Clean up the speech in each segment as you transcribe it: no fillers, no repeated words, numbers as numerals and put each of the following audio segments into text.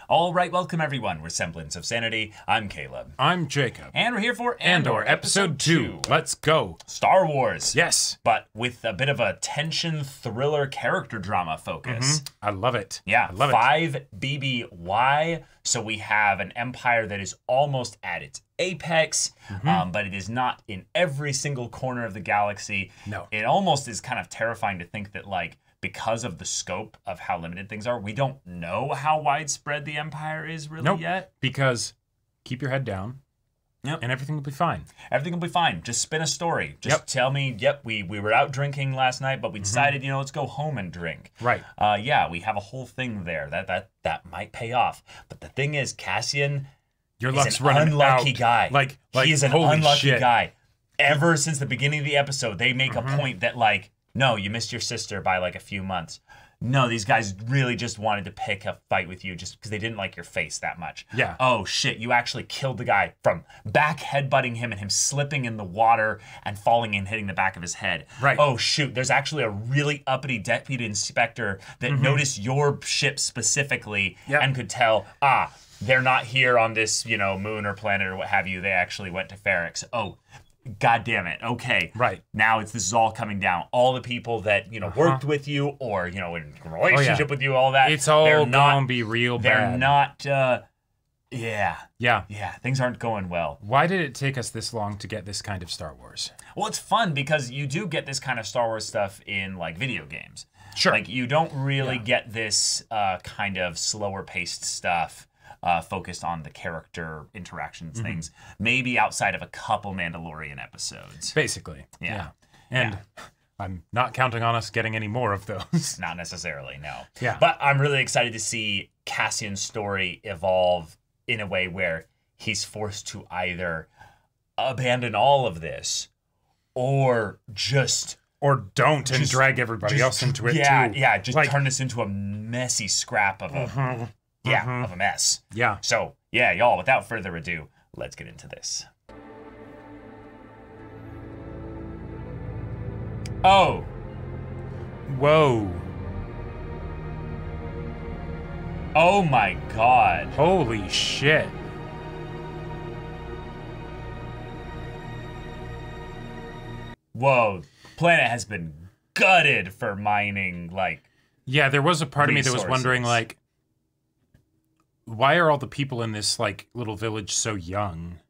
All right, welcome everyone. We're Semblance of Sanity. I'm Caleb. I'm Jacob. And we're here for Andor, episode 2. Let's go. Star Wars. Yes. But with a bit of a tension thriller character drama focus. I love it. Yeah, I love 5 BBY. So we have an empire that is almost at its apex, but it is not in every single corner of the galaxy. No. It almost is kind of terrifying to think that, like, because of the scope of how limited things are, we don't know how widespread the empire is really yet. Because keep your head down, and everything will be fine. Everything will be fine. Just spin a story. Just tell me, we were out drinking last night, but we decided, let's go home and drink. Right. Yeah, we have a whole thing there. That might pay off. But the thing is, Cassian is an unlucky guy. Like he is an holy unlucky shit. guy. Ever since the beginning of the episode, they make a point that, like, no, you missed your sister by like a few months. No, these guys really just wanted to pick a fight with you just because they didn't like your face that much. Yeah. Oh shit, you actually killed the guy from back headbutting him and him slipping in the water and falling and hitting the back of his head. Right. Oh shoot, there's actually a really uppity deputy inspector that noticed your ship specifically and could tell, they're not here on this, moon or planet or what have you. They actually went to Ferrix. Oh, God damn it. Okay. Right. Now this is all coming down. All the people that, worked with you or, in relationship with you, all that. It's all gonna be real they're bad. not, Yeah. things aren't going well. Why did it take us this long to get this kind of Star Wars? Well, it's fun because you do get this kind of Star Wars stuff in, like, video games. Sure. Like, you don't really get this kind of slower paced stuff. Focused on the character interactions, things, maybe outside of a couple Mandalorian episodes. Basically. Yeah. And I'm not counting on us getting any more of those. Not necessarily, no. Yeah. But I'm really excited to see Cassian's story evolve in a way where he's forced to either abandon all of this or just... Or don't and drag everybody else into it too. Yeah, just turn this into a messy scrap of a... of a mess. Yeah. So, y'all, without further ado, let's get into this. Oh. Whoa. Oh my God. Holy shit. Whoa. Planet has been gutted for mining, like... Yeah, there was a part of me that was wondering, resources. like, why are all the people in this, like, little village so young?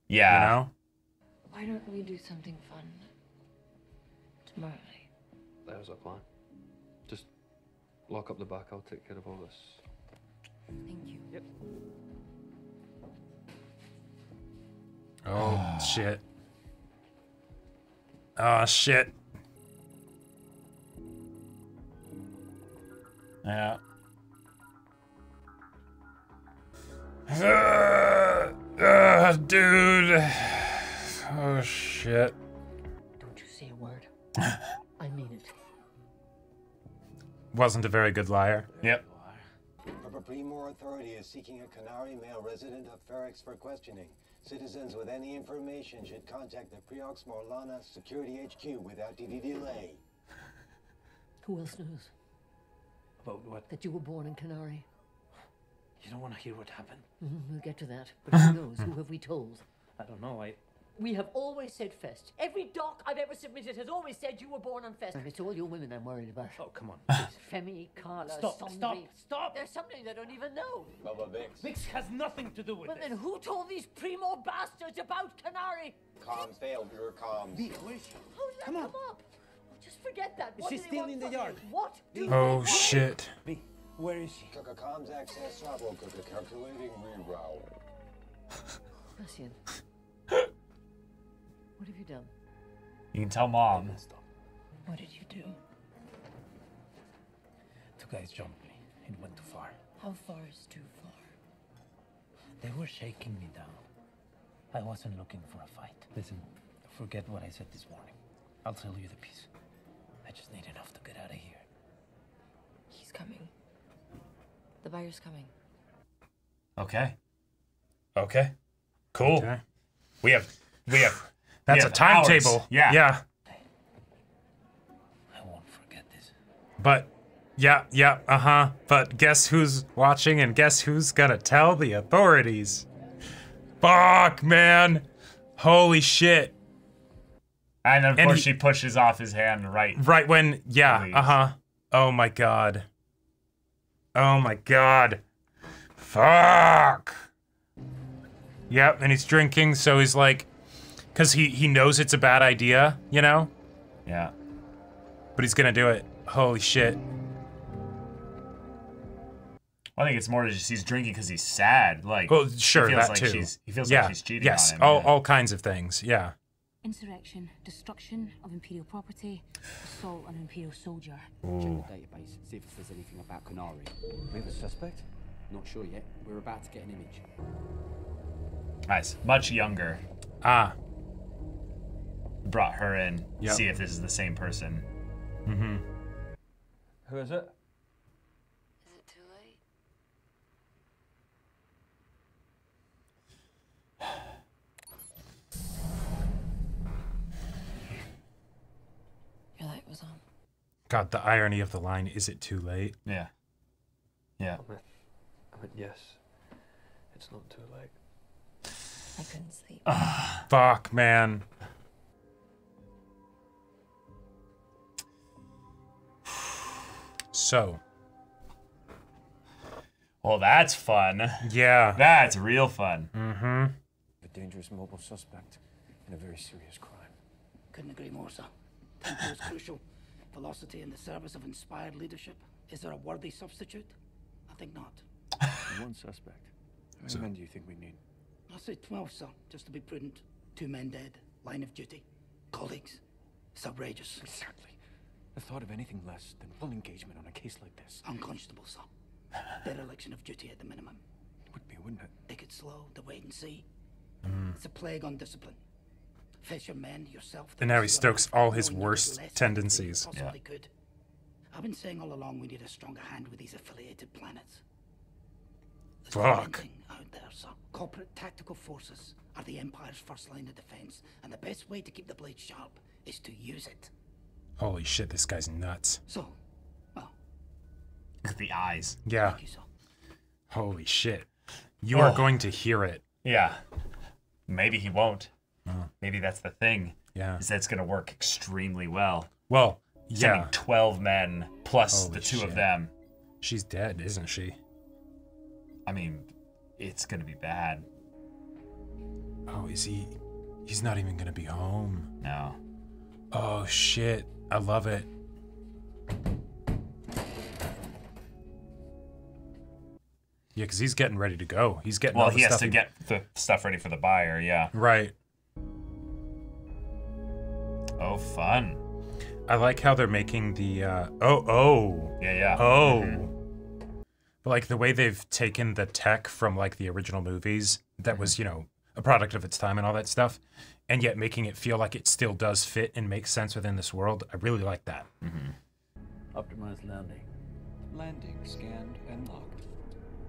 Yeah. You know? Why don't we do something fun tomorrow night? That was our plan. Just lock up the back, I'll take care of all this. Thank you. Yep. Oh, shit. Oh, shit. Yeah. Dude. Oh, shit. Don't you say a word. I mean it. Wasn't a very good liar. Yep. Purple Primor Authority is seeking a Canary male resident of Ferrix for questioning. Citizens with any information should contact the Preox Morlana Security HQ without any delay. Who else knows About what? that you were born in Canary? You don't want to hear what happened? We'll get to that. But who knows? Who have we told? I don't know, We have always said Fest. Every doc I've ever submitted has always said you were born on Fest. And it's all your women I'm worried about. Oh, come on, please. Femi, Carla, Stop, Sondri. stop! There's something they don't even know. Bubba Vix. Mix has nothing to do with But this. then who told these primo bastards about Canary? Comms failed, your comms. Where is she? How did that come up? Oh, just forget that. What She's do they still want in the from yard. me? What do Oh, they shit. B, where is she? Cook a comms access trouble, cook a calculating reroute. Cassian. What have you done? You can tell Mom. Stop. What did you do? Two guys jumped me. It went too far. How far is too far? They were shaking me down. I wasn't looking for a fight. Listen, forget what I said this morning. I'll tell you the piece. I just need enough to get out of here. He's coming. The buyer's coming. Okay. Okay. Cool. Okay. We have That's a timetable. Yeah. Yeah. I won't forget this. But Yeah, uh-huh. But guess who's watching and guess who's gonna tell the authorities? Fuck, man. Holy shit. And of And course he- she pushes off his hand right. Right when, yeah, Please. uh-huh. Oh my god. Oh my god. Fuck. Yep, and he's drinking, so he's like, because he knows it's a bad idea, you know? Yeah. But he's gonna do it. Holy shit. I think it's more just he's drinking because he's sad. Like, Well, sure, he feels that like too. He feels Yeah, like she's cheating yes, on him. all kinds of things, yeah. Insurrection, destruction of Imperial property, assault on an Imperial soldier. Check the database, see if there's anything about Canary. We have a suspect? Not sure yet. We're about to get an image. Nice. Much younger. Ah. Brought her in. Yep. See if this is the same person. Mm-hmm. Who is it? Is it too late? Your light was on. God, the irony of the line, is it too late? Yeah. Yeah. I meant yes. It's not too late. I couldn't sleep. Fuck, man. So. Well, that's fun. Yeah. That's real fun. Mm-hmm. A dangerous mobile suspect in a very serious crime. Couldn't agree more, sir. Tempo is crucial. Velocity in the service of inspired leadership. Is there a worthy substitute? I think not. One suspect. How many men do you think we need? I say 12, sir, just to be prudent. 2 men dead. Line of duty. Colleagues. It's outrageous. Exactly. The thought of anything less than full engagement on a case like this Unconscionable, sir. Dereliction of duty at the minimum. would be, wouldn't it? Take it slow, the wait and see. It's a plague on discipline. Face your men, yourself. And now he stokes all his knowing worst less tendencies. than you possibly could. I've been saying all along we need a stronger hand with these affiliated planets. There's Fuck. thing out there, sir. Corporate tactical forces are the Empire's first line of defense, and the best way to keep the blade sharp is to use it. Holy shit, this guy's nuts. So, well, The eyes. Yeah. thank you, sir. Holy shit. You are going to hear it. Yeah. Maybe he won't. Maybe that's the thing. Yeah. Is that it's going to work extremely well. Well, Sending yeah. 12 men plus Holy the 2 shit. of them. She's dead, isn't she? I mean, it's going to be bad. Oh, is he? He's not even gonna be home. No. Oh shit. I love it. Yeah, because he's getting ready to go. He's getting all Well, the he has stuff to get the stuff ready for the buyer, yeah. Right. Oh, fun. I like how they're making the Yeah, yeah. Oh. But like the way they've taken the tech from like the original movies that was, you know, a product of its time and all that stuff, and yet making it feel like it still does fit and make sense within this world. I really like that. Optimized landing. Landing scanned and locked.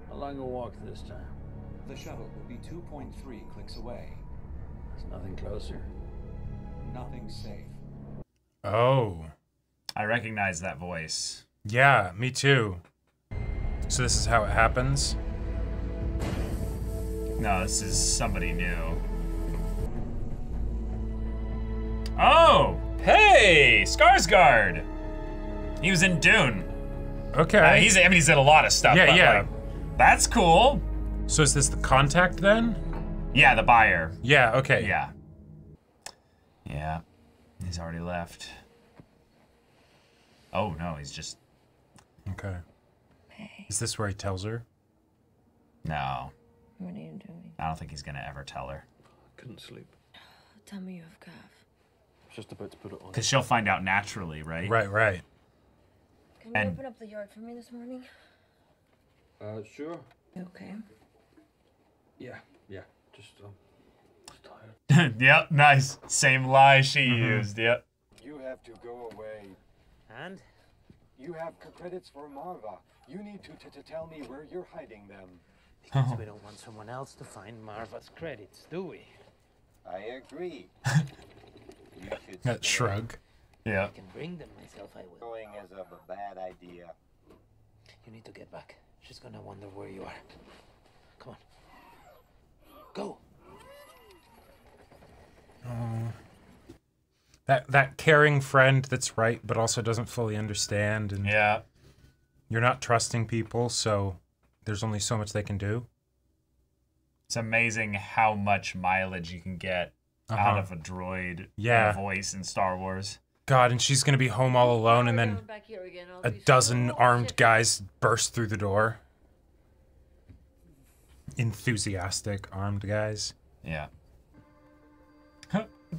How long a walk this time? The shuttle will be 2.3 clicks away. There's nothing closer. Nothing safe. Oh. I recognize that voice. Yeah, me too. So this is how it happens? No, this is somebody new. Oh! Hey! Skarsgård! He was in Dune. Okay. He's in a lot of stuff. Yeah, but, yeah. like, that's cool. So is this the contact then? Yeah, the buyer. Yeah, okay. Yeah. Yeah. He's already left. Oh, no, he's just... Okay. Hey, Is this where he tells her? No. what are you doing? I don't think he's gonna ever tell her. Couldn't sleep. Tell me you have calf. Just about to put it on. Because she'll find out naturally, right? Right, right. Can you And- open up the yard for me this morning? Sure. You okay? Yeah. Just tired. Yep, nice. Same lie she used, yep. You have to go away. And? You have credits for Marva. You need to tell me where you're hiding them. Because we don't want someone else to find Marva's credits, do we? I agree. You should That stay. shrug. Yeah. I can bring them myself, I will. Going is a bad idea. You need to get back. She's gonna wonder where you are. Come on. Go. That caring friend that's right, but also doesn't fully understand. And yeah. You're not trusting people, so there's only so much they can do. It's amazing how much mileage you can get out of a droid voice in Star Wars. God, and she's going to be home all alone, and then a dozen armed guys burst through the door. Enthusiastic armed guys. Yeah.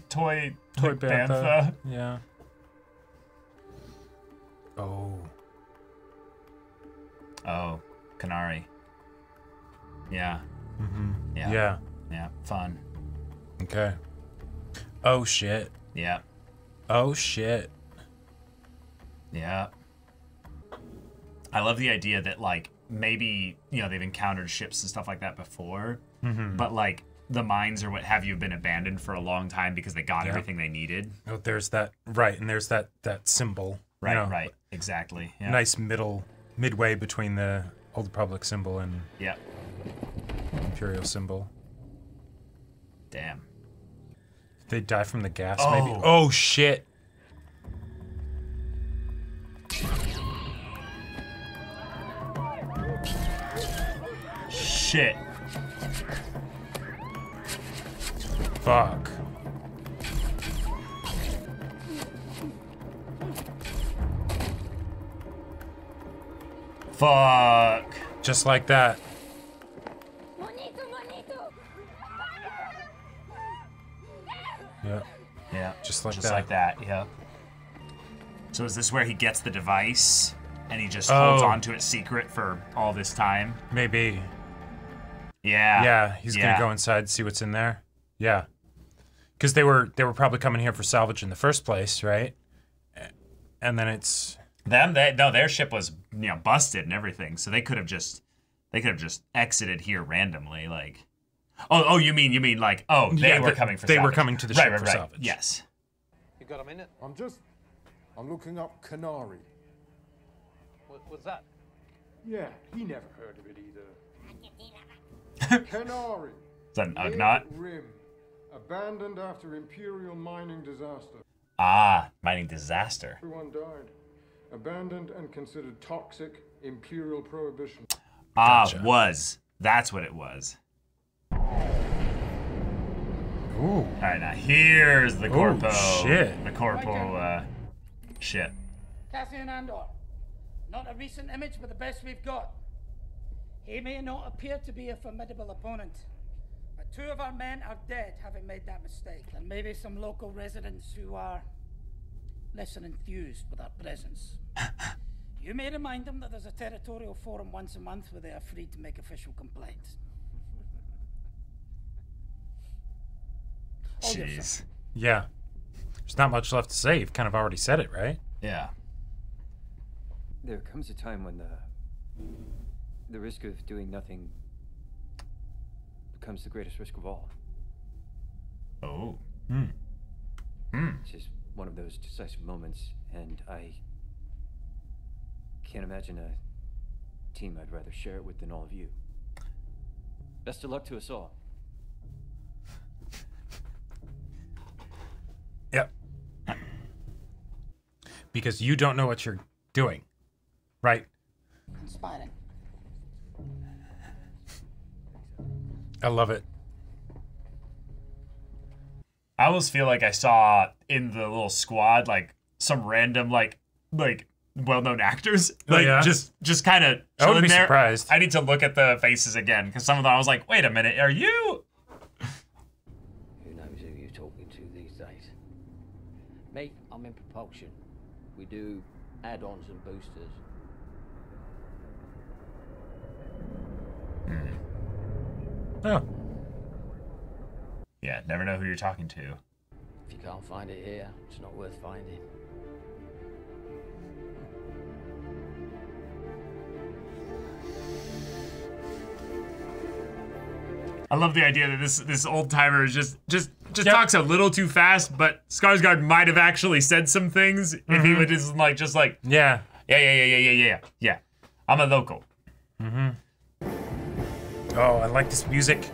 Toy Bantha. Yeah. Oh, Canary. Yeah. Yeah. Yeah. Fun. Okay. Oh shit. Yeah. Oh shit. Yeah. I love the idea that like maybe, you know, they've encountered ships and stuff like that before, but like the mines or what have you have been abandoned for a long time because they got everything they needed. Oh, there's that, right, and there's that symbol. Right, you know, right, exactly. Yeah. Nice midway between the Old Republic symbol and Imperial symbol. Damn. They die from the gas, maybe. Oh shit. Shit. Fuck. Fuck. Just like that. Yeah. Yeah. Just like just that. like that. Yeah. So is this where he gets the device and he just holds on to it secret for all this time? Maybe. Yeah. Yeah, he's gonna go inside and see what's in there. Yeah. Because they were probably coming here for salvage in the first place, right? And then it's their ship was, you know, busted and everything, so they could have just exited here randomly, like. Oh, you mean like they were coming for salvage. They were coming to the ship for salvage. Yes. You got a minute? I'm looking up Canary. What's that? Yeah, he never heard of it either. Canary. Is that an Ugnaught? Rim. Abandoned after Imperial mining disaster. Ah, mining disaster. Everyone died. Abandoned and considered toxic. Imperial prohibition. Was. That's what it was. Ooh. All right, now here's the corpo. Shit. The corpo shit. Cassian Andor. Not a recent image, but the best we've got. He may not appear to be a formidable opponent, but 2 of our men are dead having made that mistake, and maybe some local residents who are less than enthused with our presence. You may remind them that there's a territorial forum once a month where they are free to make official complaints. Jeez. Yeah. There's not much left to say. You've kind of already said it, right? Yeah. There comes a time when the risk of doing nothing becomes the greatest risk of all. Oh. It's just one of those decisive moments, and I can't imagine a team I'd rather share it with than all of you. Best of luck to us all. Yep. Because you don't know what you're doing, right? Conspiring. I love it. I almost feel like I saw in the little squad like some random like well-known actors, like just kind of I wouldn't be there. surprised. I need to look at the faces again because some of them I was like, wait a minute, are you? Who knows who you're talking to these days? Me, I'm in propulsion. We do add-ons and boosters. Oh. Yeah, never know who you're talking to. If you can't find it here, it's not worth finding. I love the idea that this old timer is just talks a little too fast, but Skarsgård might have actually said some things if he would just like yeah. I'm a local. Oh, I like this music.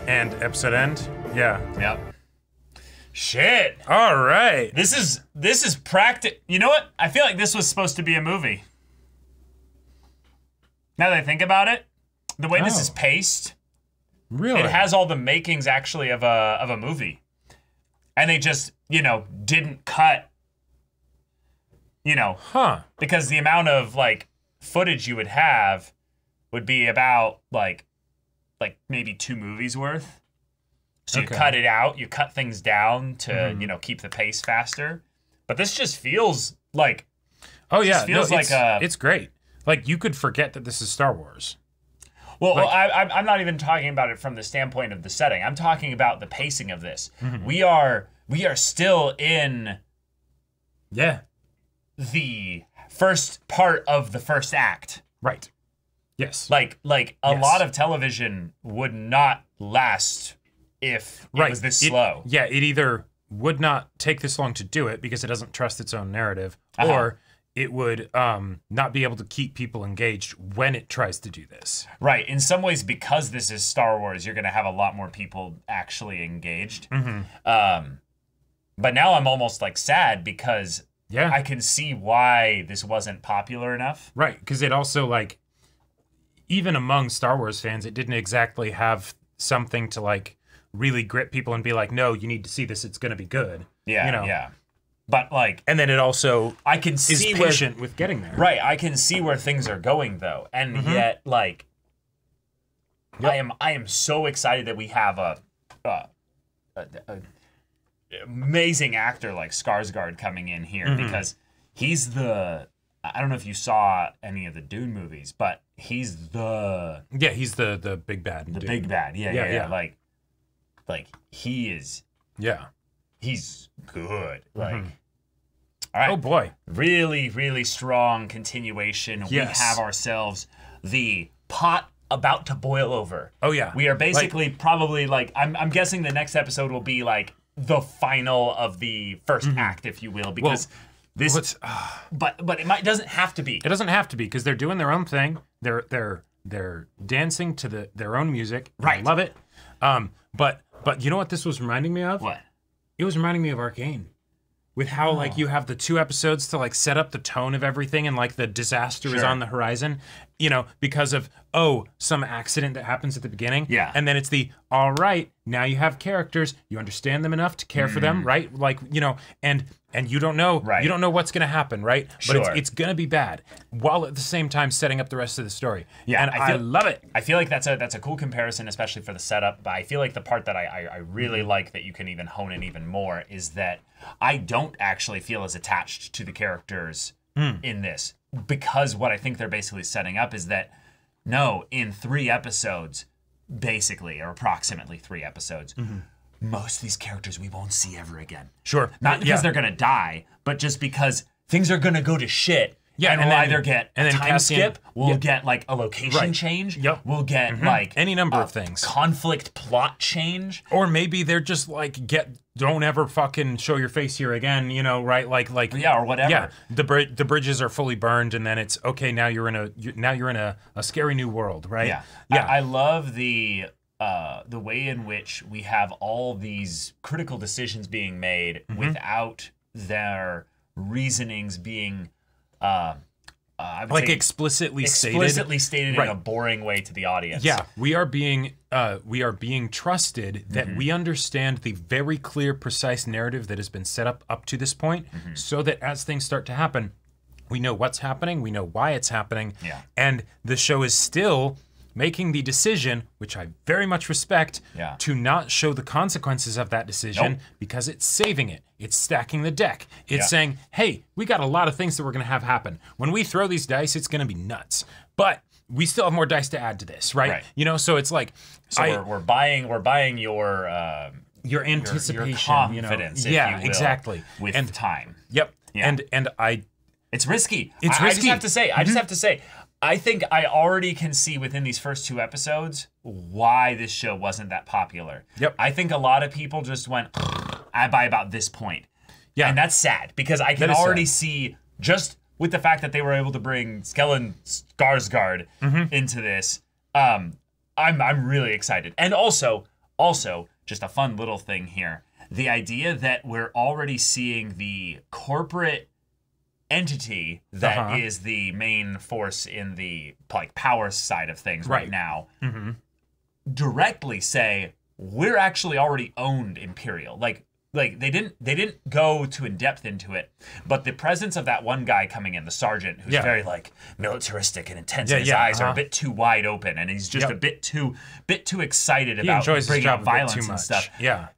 And episode end? Yeah. Yep. Shit. All right. This is practice. You know what? I feel like this was supposed to be a movie. Now that I think about it, the way this is paced, really, it has all the makings actually of a movie, and they just didn't cut. Because the amount of like footage you would have would be about like maybe 2 movies worth. So you cut it out, you cut things down to keep the pace faster. But this just feels like it's great. Like, you could forget that this is Star Wars. Well, I'm not even talking about it from the standpoint of the setting. I'm talking about the pacing of this. We are still in the first part of the first act. Right. Yes. Like a lot of television would not last if it was this slow. Yeah, it either would not take this long to do it because it doesn't trust its own narrative, or it would not be able to keep people engaged when it tries to do this. Right. In some ways, because this is Star Wars, you're going to have a lot more people actually engaged. But now I'm almost like sad because I can see why this wasn't popular enough. Right. Because it also, like, even among Star Wars fans, it didn't exactly have something to like really grip people and be like, no, you need to see this. It's going to be good. Yeah. Yeah. But like, and then it also I can see is patient with getting there. Right, I can see where things are going though, and yet like, I am so excited that we have a amazing actor like Skarsgård coming in here because he's the. I don't know if you saw any of the Dune movies, but he's the he's the big bad. The big bad, yeah. Like he is. Yeah. He's good. Like, all right. Oh boy. Really, really strong continuation. We have ourselves the pot about to boil over. Oh yeah. We are basically probably like I'm guessing the next episode will be like the final of the first act, if you will, because but it doesn't have to be. It doesn't have to be because they're doing their own thing. They're dancing to their own music. Right. I love it. But you know what this was reminding me of? What? It was reminding me of Arcane, with how like you have the 2 episodes to like set up the tone of everything, and like the disaster is on the horizon, because of some accident that happens at the beginning. Yeah. And then it's the all right, now you have characters, you understand them enough to care for them, right? Like and you don't know you don't know what's gonna happen, right? But it's gonna be bad, while at the same time setting up the rest of the story. Yeah, and I love it. I feel like that's a cool comparison, especially for the setup. But I feel like the part that I really like that you can even hone in even more is that I don't actually feel as attached to the characters in this, because what I think they're basically setting up is that in 3 episodes, basically, or approximately 3 episodes. Most of these characters we won't see ever again. Sure. Not because they're going to die, but just because things are going to go to shit. Yeah, and we'll either get a time skip, we'll get like a location change, we'll get like any number of things. Conflict plot change. Or maybe they're just like, don't ever fucking show your face here again, right? Like or whatever. Yeah, the bridges are fully burned, and then it's okay. Now you're in a scary new world, right? Yeah, yeah. I love the way in which we have all these critical decisions being made without their reasonings being explicitly stated in a boring way to the audience. Yeah, we are being trusted that we understand the very clear, precise narrative that has been set up to this point, so that as things start to happen, we know what's happening, we know why it's happening, and the show is still making the decision, which I very much respect, to not show the consequences of that decision because it's saving it. It's stacking the deck. It's saying, hey, we got a lot of things that we're going to have happen. When we throw these dice, it's going to be nuts. But we still have more dice to add to this, right? So it's like... So we're buying your anticipation, your confidence, if you will, exactly. With time. Yep. Yeah. And it's risky. It's risky. I just have to say, I think I already can see within these first 2 episodes why this show wasn't that popular. Yep. I think a lot of people just went by about this point. Yeah. And that's sad because I can already see just with the fact that they were able to bring Stellan Skarsgård into this. I'm really excited. And also just a fun little thing here. The idea that we're already seeing the corporate entity that is the main force in the like power side of things right now directly say we're actually already owned Imperial. Like they didn't go too in depth into it, but the presence of that one guy coming in, the sergeant, who's very like militaristic and intense, and his eyes are a bit too wide open, and he's just a bit too excited about bringing up violence and stuff. Yeah.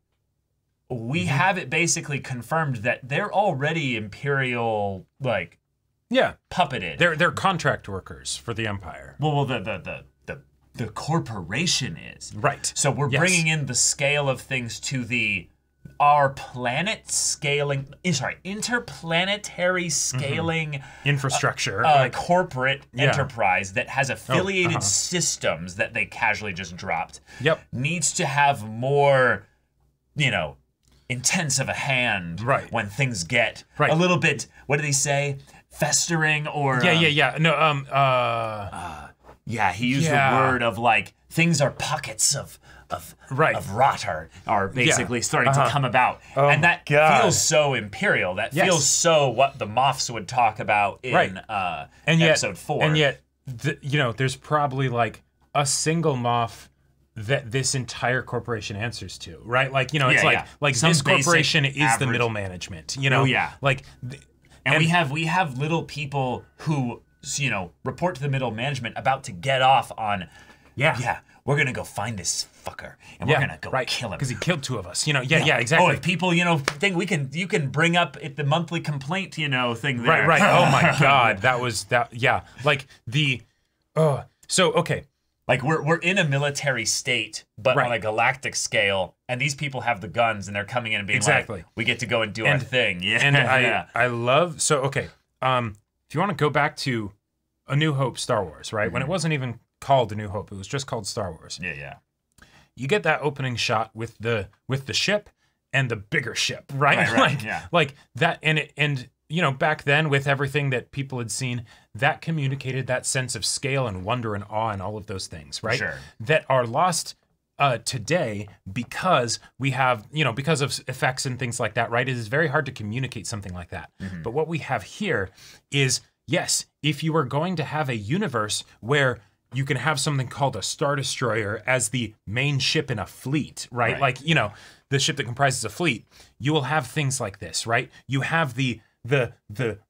We have it basically confirmed that they're already Imperial, like, puppeted. They're contract workers for the Empire. Well, the corporation is right. So we're bringing in the scale of things to our planet scaling. Interplanetary scaling infrastructure, corporate enterprise that has affiliated systems that they casually just dropped. Yep, needs to have more, intense of a hand when things get a little bit, what did he say, festering or no he used the word of like things are pockets of rot are basically starting to come about, and that feels so Imperial. That feels so what the Moffs would talk about in episode 4. And yet there's probably like a single Moff that this entire corporation answers to, right? Like, it's like some this corporation is the middle management, like, and we have little people who, report to the middle management about to get off on, we're going to go find this fucker and we're going to go kill him. Because he killed 2 of us, exactly. Oh, if people, think you can bring up the monthly complaint, thing there. Right. Oh my God. Like okay. Like we're in a military state, but on a galactic scale, and these people have the guns, and they're coming in and being like, "We get to go and do our thing." Yeah, and I love If you want to go back to A New Hope, Star Wars, right? When it wasn't even called A New Hope, it was just called Star Wars. Yeah. You get that opening shot with the ship and the bigger ship, right? Like that, and back then with everything that people had seen, that communicated that sense of scale and wonder and awe and all of those things, right? Sure. That are lost today because we have, because of effects and things like that, right? It is very hard to communicate something like that. But what we have here is, yes, if you are going to have a universe where you can have something called a Star Destroyer as the main ship in a fleet, right? Like, the ship that comprises a fleet, you will have things like this, right? You have the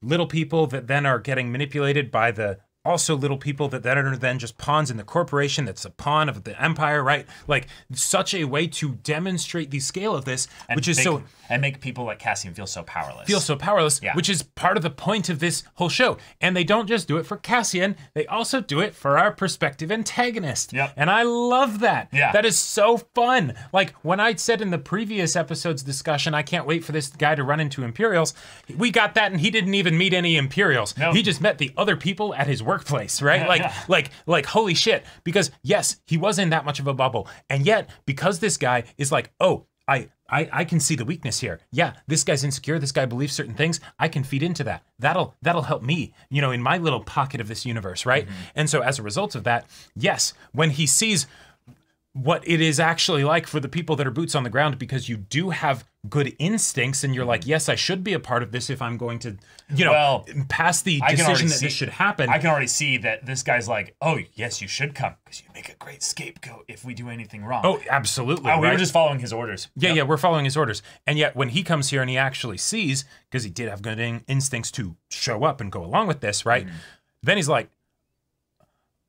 little people that then are getting manipulated by the also little people that are then just pawns in the corporation that's a pawn of the Empire, right? Like, such a way to demonstrate the scale of this, and make people like Cassian feel so powerless, which is part of the point of this whole show. And they don't just do it for Cassian, they also do it for our prospective antagonist. And I love that. That is so fun. Like, when I said in the previous episode's discussion, I can't wait for this guy to run into Imperials, we got that, and he didn't even meet any Imperials. He just met the other people at his workplace, right? Like holy shit. Because yes, he was in that much of a bubble, and yet because this guy is like, oh, I can see the weakness here. Yeah, this guy's insecure. This guy believes certain things. I can feed into that. That'll help me, in my little pocket of this universe, right? And so as a result of that, yes, when he sees what it is actually like for the people that are boots on the ground, because you do have good instincts and you're like, yes, I should be a part of this if I'm going to, pass the decision that this should happen. I can already see that this guy's like, oh, yes, you should come because you make a great scapegoat if we do anything wrong. Oh, absolutely. We were just following his orders. Yeah, we're following his orders. And yet when he comes here and he actually sees, because he did have good instincts to show up and go along with this, right? Then he's like,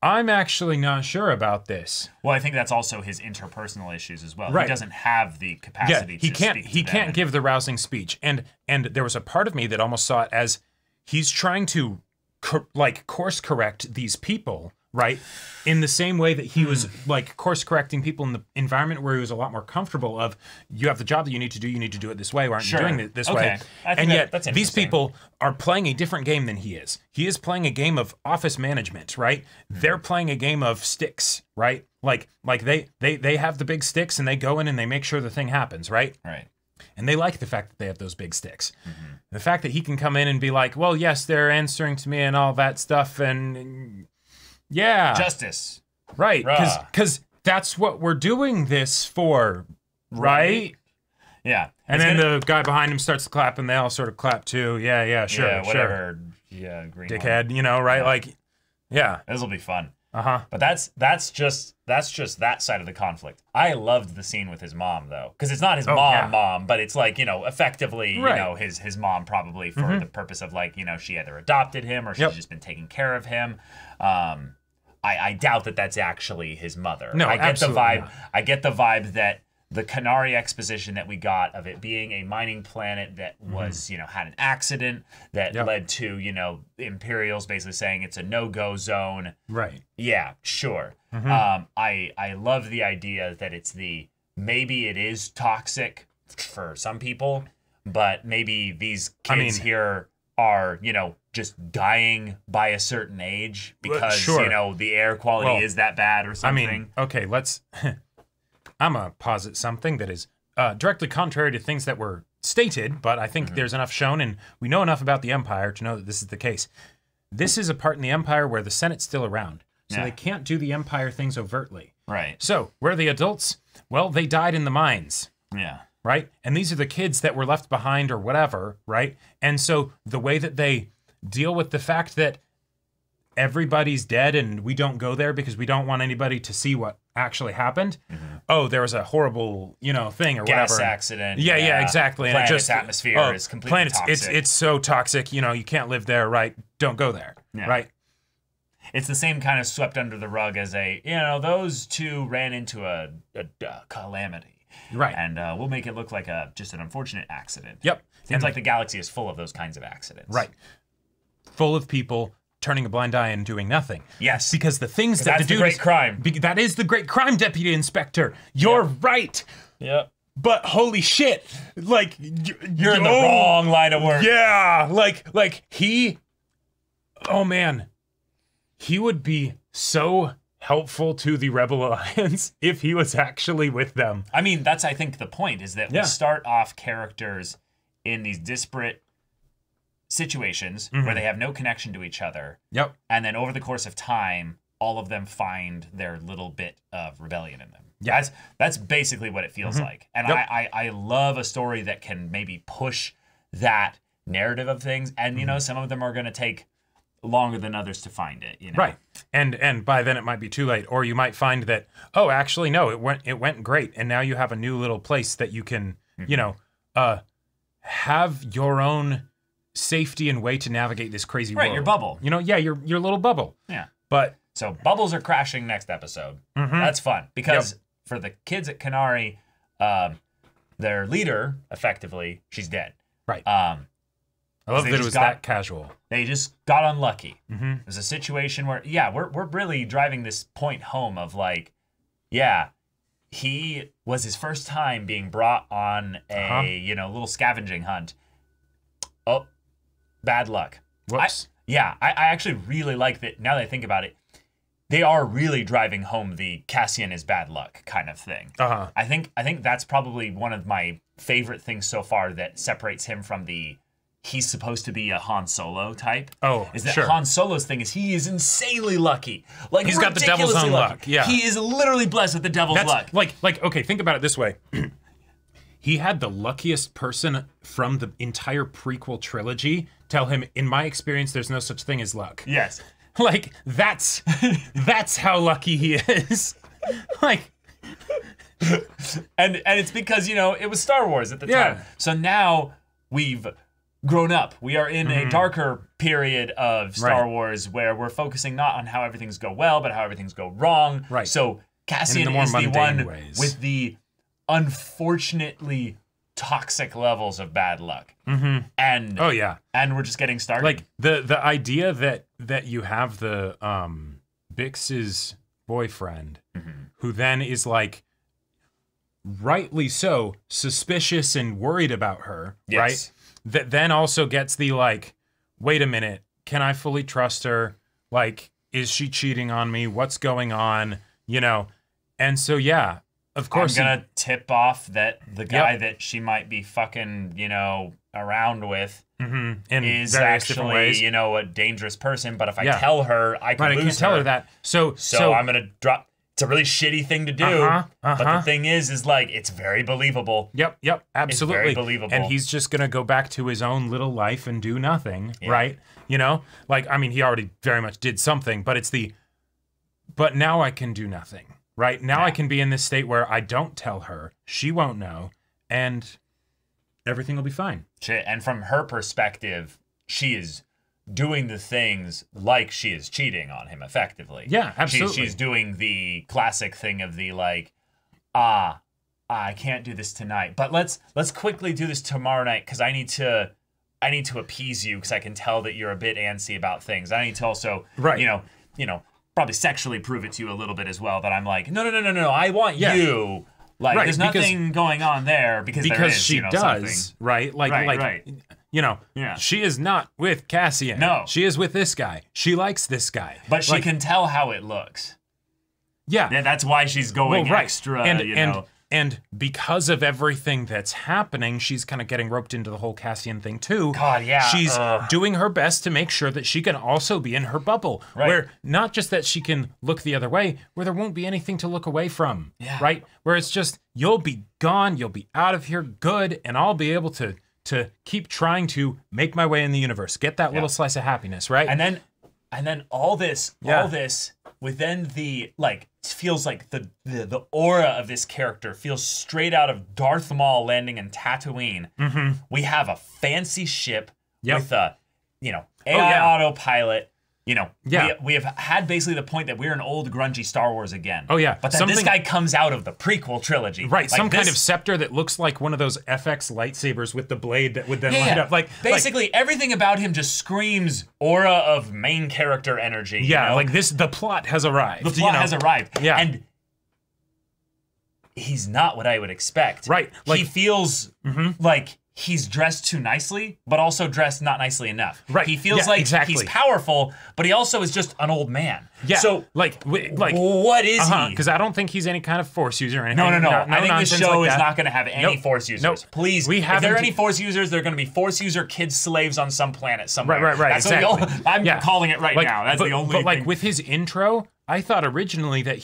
I'm actually not sure about this. Well, I think that's also his interpersonal issues as well. He doesn't have the capacity to speak. He can't give the rousing speech. And there was a part of me that almost saw it as he's trying to course correct these people, right? In the same way that he was like course correcting people in the environment where he was a lot more comfortable of, you have the job that you need to do it this way. Why aren't you doing it this way? And yet these people are playing a different game than he is. He is playing a game of office management, right? They're playing a game of sticks, right? Like they have the big sticks and they go in and they make sure the thing happens, right? Right. And they like the fact that they have those big sticks. The fact that he can come in and be like, well, yes, they're answering to me and all that stuff, and yeah. Justice. Right. Because that's what we're doing this for, right? Yeah. And then the guy behind him starts to clap, and they all sort of clap too. Yeah, sure, yeah, whatever. sure. Yeah, green dickhead, one. you know, right? Yeah. Like, yeah. This will be fun. But that's just that side of the conflict. I loved the scene with his mom though, because it's not his mom, but it's like, you know, effectively, you know, his mom probably for the purpose of like, you know, she either adopted him or she's just been taking care of him. I doubt that that's actually his mother. No, I get the absolutely vibe. not. I get the vibe that the Canary exposition that we got of it being a mining planet that was, you know, had an accident that led to, you know, Imperials basically saying it's a no-go zone. Right. Yeah, sure. I love the idea that it's maybe it is toxic for some people, but maybe these kids here are, you know, just dying by a certain age because, you know, the air quality is that bad or something. I mean, okay, let's... I'm going to posit something that is directly contrary to things that were stated, but I think there's enough shown, and we know enough about the Empire to know that this is the case. This is a part in the Empire where the Senate's still around, so they can't do the Empire things overtly. Right. So, where are the adults? Well, they died in the mines. Yeah. Right? And these are the kids that were left behind or whatever, right? And so, the way that they deal with the fact that everybody's dead and we don't go there because we don't want anybody to see what actually happened. Oh, there was a horrible, you know, thing or gas whatever. accident. Yeah, exactly. And Planet's atmosphere is completely toxic. It's so toxic, you know, you can't live there, right? Don't go there, right? It's the same kind of swept under the rug as you know, those two ran into a calamity. Right. And we'll make it look like just an unfortunate accident. Yep. Seems like the galaxy is full of those kinds of accidents. Right. Full of people turning a blind eye and doing nothing. Yes. Because the things that that's the great crime. That is the great crime, Deputy Inspector. You're right. Yep. But holy shit, like you're in the wrong line of work. Yeah, like he, oh man, he would be so helpful to the Rebel Alliance if he was actually with them. I mean, that's I think the point is that we start off characters in these disparate situations where they have no connection to each other. Yep. And then over the course of time, all of them find their little bit of rebellion in them. Yeah. That's basically what it feels like. And I love a story that can maybe push that narrative of things. And, you know, some of them are going to take longer than others to find it, you know? Right. And by then it might be too late. Or you might find that, oh, actually, no, it went great. And now you have a new little place that you can, you know, have your own safety and way to navigate this crazy world. Right, your bubble. You know, yeah, your little bubble. Yeah. But so bubbles are crashing next episode. That's fun because for the kids at Canary, their leader, effectively, she's dead. Right. I love that it was that casual. They just got unlucky. There's a situation where, we're really driving this point home of like, he was his first time being brought on a you know, little scavenging hunt. Oh, bad luck. Whoops. I actually really like that. Now that I think about it, they are really driving home the Cassian is bad luck kind of thing. I think that's probably one of my favorite things so far that separates him from he's supposed to be a Han Solo type. Oh, is that Han Solo's thing is he is insanely lucky. Like he's got the devil's own luck. Yeah. He is literally blessed with the devil's luck. Like okay, think about it this way. He had the luckiest person from the entire prequel trilogy tell him, in my experience, there's no such thing as luck. Yes. Like, that's how lucky he is. Like, and it's because, you know, it was Star Wars at the time. So now we've grown up. We are in a darker period of Star Wars where we're focusing not on how everything's go well, but how everything's go wrong. Right. So Cassian is the one with the unfortunately toxic levels of bad luck. And and we're just getting started. Like the idea that you have the Bix's boyfriend, who then is like, rightly so, suspicious and worried about her, right? That then also gets the like, wait a minute, can I fully trust her? Like, is she cheating on me? What's going on? You know? And so, yeah, of course. I'm gonna tip off that the guy that she might be fucking, you know, around with is actually, you know, a dangerous person. But if I tell her, I can lose her. I can't tell her that. So I'm gonna drop. It's a really shitty thing to do. But the thing is like, it's very believable. Yep, absolutely. It's very believable. And he's just gonna go back to his own little life and do nothing, right? You know, like, I mean, he already very much did something, but it's the, but now I can do nothing, right? Now I can be in this state where I don't tell her, she won't know, and everything will be fine. And from her perspective, she is doing the things like she is cheating on him effectively. Yeah, absolutely. She's doing the classic thing of the like, I can't do this tonight, but let's quickly do this tomorrow night because I need to appease you because I can tell that you're a bit antsy about things. I need to also, you know, probably sexually prove it to you a little bit as well that I'm like, no, I want you. Like, there's nothing going on there because there is, she does, something. Right? Like, you know, she is not with Cassian. No. She is with this guy. She likes this guy. But she can tell how it looks. Yeah. That's why she's going extra, And because of everything that's happening, she's kind of getting roped into the whole Cassian thing too. God, yeah. She's doing her best to make sure that she can also be in her bubble. Where not just that she can look the other way, where there won't be anything to look away from. Right? Where it's just, you'll be gone, you'll be out of here good, and I'll be able to keep trying to make my way in the universe. Get that little slice of happiness, right? And then all this within the, like, feels like the aura of this character feels straight out of Darth Maul landing in Tatooine. We have a fancy ship with a, you know, AI autopilot. You know, we have had basically the point that we're an old grungy Star Wars again. Oh yeah, but then this guy comes out of the prequel trilogy, right? Like some kind of scepter that looks like one of those FX lightsabers with the blade that would then light up. Like basically everything about him just screams aura of main character energy. Yeah, you know? like the plot has arrived. The plot has arrived. Yeah, and he's not what I would expect. Right, like, he feels like he's dressed too nicely, but also dressed not nicely enough. Right. He feels like he's powerful, but he also is just an old man. Yeah. So, like what is he? Because I don't think he's any kind of Force user or anything. No. I think the show is not going to have any Force users. Nope. Please, if there are any Force users, they're going to be Force user kid slaves on some planet somewhere. Right. That's exactly. I'm calling it right now. That's the only But like with his intro, I thought originally that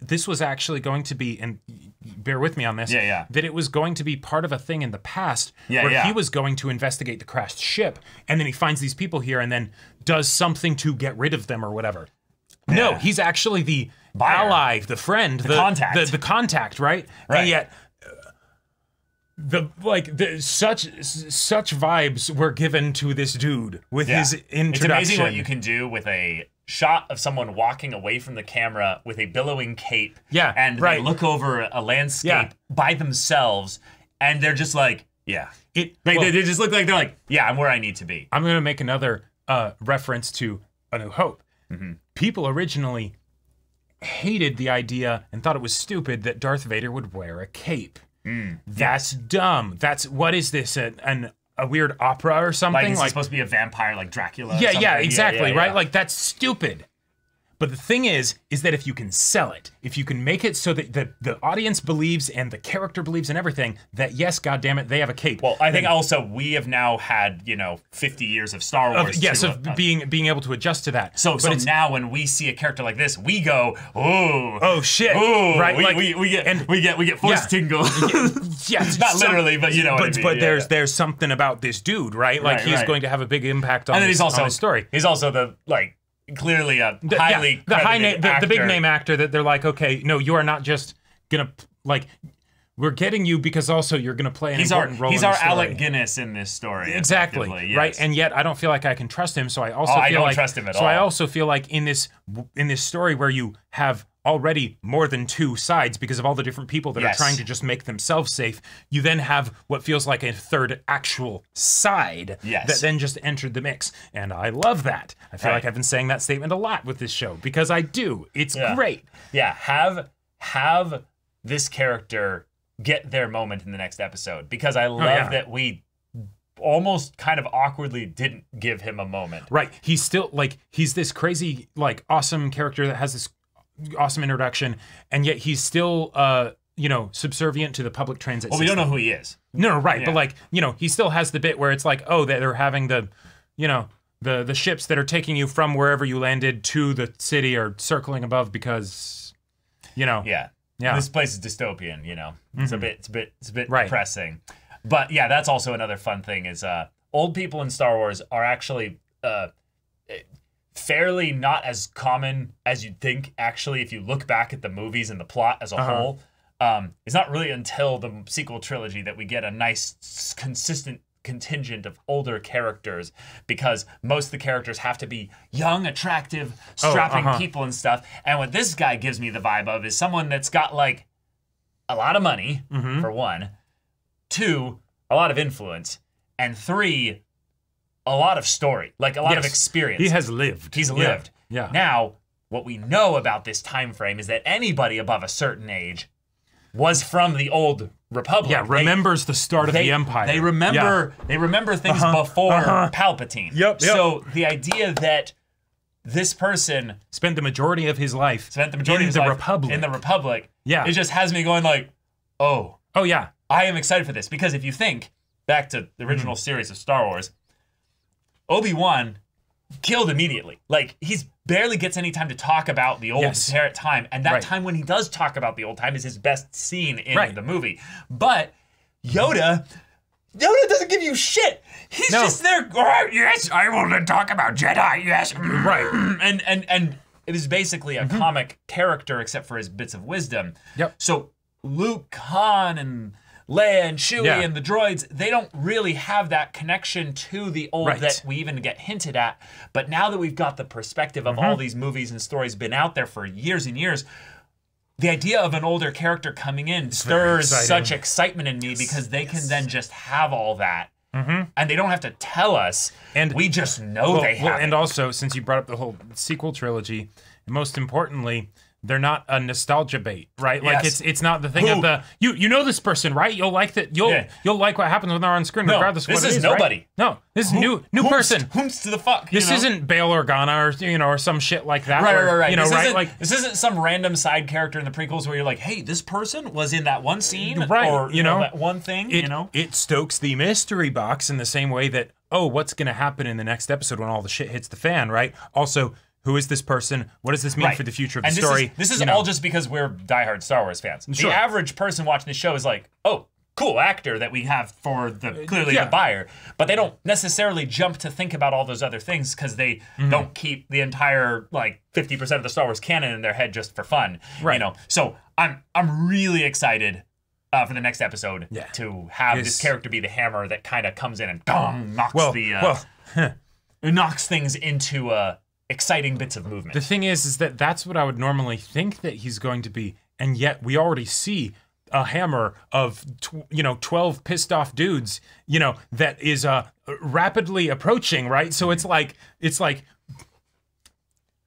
this was actually going to be, and bear with me on this, that it was going to be part of a thing in the past where he was going to investigate the crashed ship, and then he finds these people here and then does something to get rid of them or whatever. Yeah. No, he's actually the ally, the friend, the contact. The contact, right? And yet such vibes were given to this dude with his introduction. It's amazing what you can do with a shot of someone walking away from the camera with a billowing cape. Yeah, and they look over a landscape by themselves, and they're just like, they just look like they're like, I'm where I need to be. I'm gonna make another reference to A New Hope. People originally hated the idea and thought it was stupid that Darth Vader would wear a cape. That's dumb. What is this? A weird opera or something? Like, is he supposed to be a vampire like Dracula? Yeah, exactly, right? Like, that's stupid. But the thing is that if you can sell it, if you can make it so that the audience believes and the character believes and everything, that yes, goddammit, they have a cape. Well, I think also we have now had, 50 years of Star Wars. Being able to adjust to that. So now when we see a character like this, we go, oh shit, right? We get force tingle. Not literally, but you know what I mean. But there's something about this dude, right? Like he's going to have a big impact on his story. He's also the clearly a highly the big name actor that they're like, okay, no, you are not just gonna we're getting you because also you're gonna play an important role. He's our Alec Guinness in this story. Exactly, right? And yet I don't feel like I can trust him, so I also I don't trust him at all. So I also feel like in this story where you have already more than two sides because of all the different people that are Yes. trying to just make themselves safe. You then have what feels like a third actual side that then just entered the mix. And I love that. I feel like I've been saying that statement a lot with this show because I do. It's great. Yeah, have this character get their moment in the next episode because I love that we almost kind of awkwardly didn't give him a moment. Right. He's still like, he's this crazy, like, awesome character that has this awesome introduction, and yet he's still, you know, subservient to the public transit system. We don't know who he is. No, right. But, like, you know, he still has the bit where it's like, oh, they're having the, you know, the ships that are taking you from wherever you landed to the city are circling above because, you know. Yeah. This place is dystopian, you know. It's a bit depressing. But yeah, that's also another fun thing is old people in Star Wars are actually fairly not as common as you'd think, actually, if you look back at the movies and the plot as a whole. It's not really until the sequel trilogy that we get a nice, consistent contingent of older characters, because most of the characters have to be young, attractive, strapping people and stuff. And what this guy gives me the vibe of is someone that's got, like, a lot of money, for one, 2, a lot of influence, and 3, a lot of story, like a lot of experience. He has lived. He's lived. Yeah. Now, what we know about this time frame is that anybody above a certain age was from the old Republic. Yeah, remembers the start of the Empire. They remember things before Palpatine. Yep. So the idea that this person spent the majority of his life in the Republic. Yeah. It just has me going like, oh yeah. I am excited for this, because if you think back to the original series of Star Wars, Obi-Wan killed immediately. Like, he's barely gets any time to talk about the old time, and that time when he does talk about the old time is his best scene in the movie. But Yoda doesn't give you shit. He's just there. All right, yes, I want to talk about Jedi. Yes, right. And it is basically a comic character except for his bits of wisdom. Yep. So Luke, Han, and Leia and Chewie and the droids, they don't really have that connection to the old that we even get hinted at. But now that we've got the perspective of all these movies and stories been out there for years and years, the idea of an older character coming in stirs such excitement in me, because they can then just have all that. And they don't have to tell us, and we just know they have it. And also, since you brought up the whole sequel trilogy, most importantly, they're not a nostalgia bait, right? Like it's not the thing of the you know this person, right? You'll like that. You'll like what happens when they're on screen, regardless of what it is. This is nobody. Right? No, this is new person. Whom's to the fuck? This isn't Bail Organa or some shit like that. Right. You know, this isn't some random side character in the prequels where you're like, hey, this person was in that one scene, right? Or you know that one thing. It stokes the mystery box in the same way that, oh, what's going to happen in the next episode when all the shit hits the fan, right? Also, who is this person? What does this mean for the future of the story? This is all just because we're diehard Star Wars fans. Sure. The average person watching the show is like, oh, cool actor that we have for clearly the buyer. But they don't necessarily jump to think about all those other things, because they don't keep the entire, like, 50% of the Star Wars canon in their head just for fun. Right. You know? So I'm really excited for the next episode to have this character be the hammer that kind of comes in and knocks things into exciting bits of movement. The thing is that that's what I would normally think that he's going to be, and yet we already see a hammer of 12 pissed off dudes, that is rapidly approaching, right? So it's like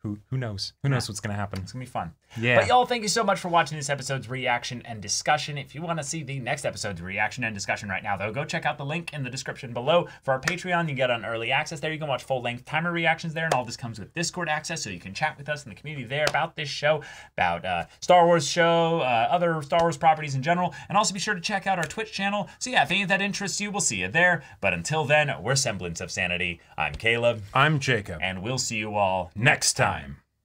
who knows? Who knows what's going to happen? It's going to be fun. Yeah. But y'all, thank you so much for watching this episode's reaction and discussion. If you want to see the next episode's reaction and discussion right now, though, go check out the link in the description below. For our Patreon, you get on early access there. You can watch full-length timer reactions there, and all this comes with Discord access, so you can chat with us in the community there about this show, about Star Wars show, other Star Wars properties in general, and also be sure to check out our Twitch channel. So yeah, if any of that interests you, we'll see you there. But until then, we're Semblance of Sanity. I'm Caleb. I'm Jacob. And we'll see you all next time.